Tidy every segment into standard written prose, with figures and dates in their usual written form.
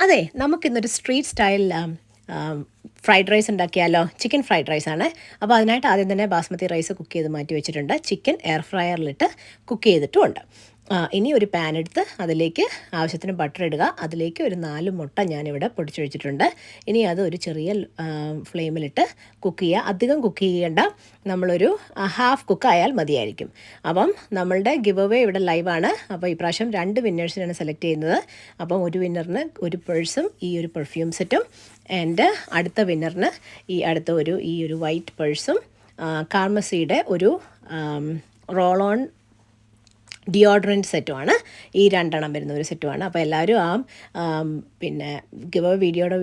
അതെ, നമുക്കിന്നൊരു street style fried rice ഉണ്ടാക്കിയാലോ? ചിക്കൻ ഫ്രൈഡ് റൈസാണ്. അപ്പോൾ അതിനായിട്ട് ആദ്യം തന്നെ ബാസ്മതി റൈസ് കുക്ക് ചെയ്ത് മാറ്റി വെച്ചിട്ടുണ്ട്. ചിക്കൻ എയർ ഫ്രയറിലിട്ട് കുക്ക് ചെയ്തിട്ടുമുണ്ട്. ഇനി ഒരു പാൻ എടുത്ത് അതിലേക്ക് ആവശ്യത്തിന് ബട്ടർ ഇടുക. അതിലേക്ക് ഒരു 4 മുട്ട ഞാനിവിടെ പൊടിച്ച് വെച്ചിട്ടുണ്ട്. ഇനി അത് ഒരു ചെറിയ ഫ്ലെയിമിലിട്ട് കുക്ക് ചെയ്യുക. അധികം കുക്ക് ചെയ്യേണ്ട, നമ്മളൊരു ഹാഫ് കുക്ക് ആയാൽ മതിയായിരിക്കും. അപ്പം നമ്മളുടെ ഗിവ് അവേ ഇവിടെ ലൈവാണ്. അപ്പോൾ ഇപ്രാവശ്യം 2 വിന്നേഴ്സിനാണ് സെലക്ട് ചെയ്യുന്നത്. അപ്പം ഒരു വിന്നറിന് ഒരു പേഴ്സും ഈ ഒരു പെർഫ്യൂം സെറ്റും, ആൻഡ് അടുത്ത വിന്നറിന് ഈ ഒരു വൈറ്റ് പേഴ്സും കാർമസിയുടെ ഒരു റോൾ ഓൺ ഡിയോഡ്രൻറ്റ് സെറ്റുമാണ്. ഈ 2 വരുന്ന ഒരു സെറ്റുമാണ്. അപ്പോൾ എല്ലാവരും പിന്നെ ഗിവ് വീഡിയോയുടെ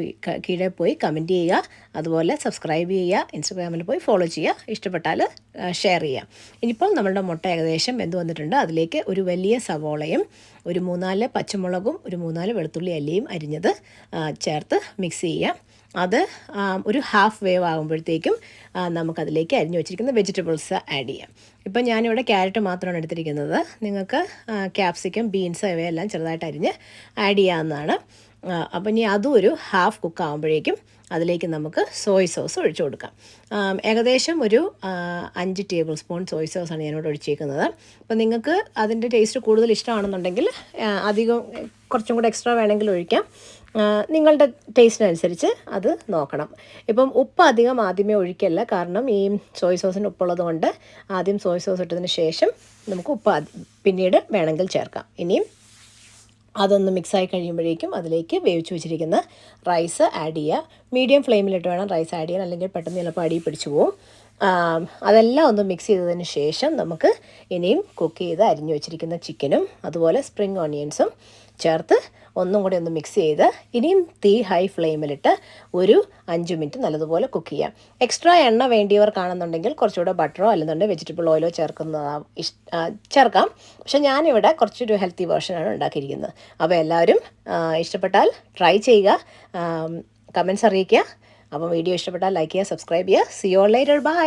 കീഴെ പോയി കമൻറ്റ് ചെയ്യുക, അതുപോലെ സബ്സ്ക്രൈബ് ചെയ്യുക, ഇൻസ്റ്റഗ്രാമിൽ പോയി ഫോളോ ചെയ്യുക, ഇഷ്ടപ്പെട്ടാൽ ഷെയർ ചെയ്യുക. ഇനിയിപ്പോൾ നമ്മളുടെ മുട്ട ഏകദേശം വെന്ത് വന്നിട്ടുണ്ട്. അതിലേക്ക് ഒരു വലിയ സവോളയും ഒരു 3-4 പച്ചമുളകും ഒരു 3-4 വെളുത്തുള്ളി അല്ലിയും അരിഞ്ഞത് ചേർത്ത് മിക്സ് ചെയ്യുക. അത് ഒരു ഹാഫ് വേവ് ആകുമ്പോഴത്തേക്കും നമുക്കതിലേക്ക് അരിഞ്ഞു വെച്ചിരിക്കുന്ന വെജിറ്റബിൾസ് ആഡ് ചെയ്യാം. ഇപ്പം ഞാനിവിടെ ക്യാരറ്റ് മാത്രമാണ് എടുത്തിരിക്കുന്നത്. നിങ്ങൾക്ക് ക്യാപ്സിക്കം, ബീൻസ് ഇവയെല്ലാം ചെറുതായിട്ട് അരിഞ്ഞ് ആഡ് ചെയ്യാവുന്നതാണ്. അപ്പം ഇനി അതും ഒരു ഹാഫ് കുക്ക് ആകുമ്പോഴേക്കും അതിലേക്ക് നമുക്ക് സോയ് സോസ് ഒഴിച്ചു കൊടുക്കാം. ഏകദേശം ഒരു 5 ടേബിൾ സ്പൂൺ സോയ് സോസാണ് ഞാനിവിടെ ഒഴിച്ചേക്കുന്നത്. അപ്പം നിങ്ങൾക്ക് അതിൻ്റെ ടേസ്റ്റ് കൂടുതൽ ഇഷ്ടമാണെന്നുണ്ടെങ്കിൽ അധികം കുറച്ചും കൂടെ എക്സ്ട്രാ വേണമെങ്കിൽ ഒഴിക്കാം. നിങ്ങളുടെ ടേസ്റ്റിനനുസരിച്ച് അത് നോക്കണം. ഇപ്പം ഉപ്പ് അധികം ആദ്യമേ ഒഴിക്കല്ല, കാരണം ഈ സോയ് സോസിന് ഉപ്പുള്ളത് കൊണ്ട് ആദ്യം സോയ് സോസ് ഇട്ടതിന് ശേഷം നമുക്ക് ഉപ്പ് പിന്നീട് വേണമെങ്കിൽ ചേർക്കാം. ഇനിയും അതൊന്ന് മിക്സായി കഴിയുമ്പോഴേക്കും അതിലേക്ക് വേവിച്ച് വെച്ചിരിക്കുന്ന റൈസ് ആഡ് ചെയ്യുക. മീഡിയം ഫ്ലെയിമിലിട്ട് വേണം റൈസ് ആഡ് ചെയ്യാൻ, അല്ലെങ്കിൽ പെട്ടെന്ന് ചിലപ്പോൾ അടി പിടിച്ചു പോകും. അതെല്ലാം ഒന്ന് മിക്സ് ചെയ്തതിന് ശേഷം നമുക്ക് ഇനിയും കുക്ക് ചെയ്ത് അരിഞ്ഞു വെച്ചിരിക്കുന്ന ചിക്കനും അതുപോലെ സ്പ്രിംഗ് ഓണിയൻസും ചേർത്ത് ഒന്നും കൂടി ഒന്ന് മിക്സ് ചെയ്ത് ഇനിയും തീ ഹൈ ഫ്ലെയിമിലിട്ട് ഒരു 5 മിനിറ്റ് നല്ലതുപോലെ കുക്ക് ചെയ്യാം. എക്സ്ട്രാ എണ്ണ വേണ്ടിയവർ കാണുന്നുണ്ടെങ്കിൽ കുറച്ചുകൂടെ ബട്ടറോ അല്ലെന്നുണ്ടെങ്കിൽ വെജിറ്റബിൾ ഓയിലോ ചേർക്കാം. പക്ഷേ ഞാനിവിടെ കുറച്ചൊരു ഹെൽത്തി വേർഷനാണ് ഉണ്ടാക്കിയിരിക്കുന്നത്. അപ്പോൾ എല്ലാവരും ഇഷ്ടപ്പെട്ടാൽ ട്രൈ ചെയ്യുക, കമൻറ്റ്സ് അറിയിക്കുക. അപ്പോൾ വീഡിയോ ഇഷ്ടപ്പെട്ടാൽ ലൈക്ക് ചെയ്യുക, സബ്സ്ക്രൈബ് ചെയ്യുക. See you all later. By.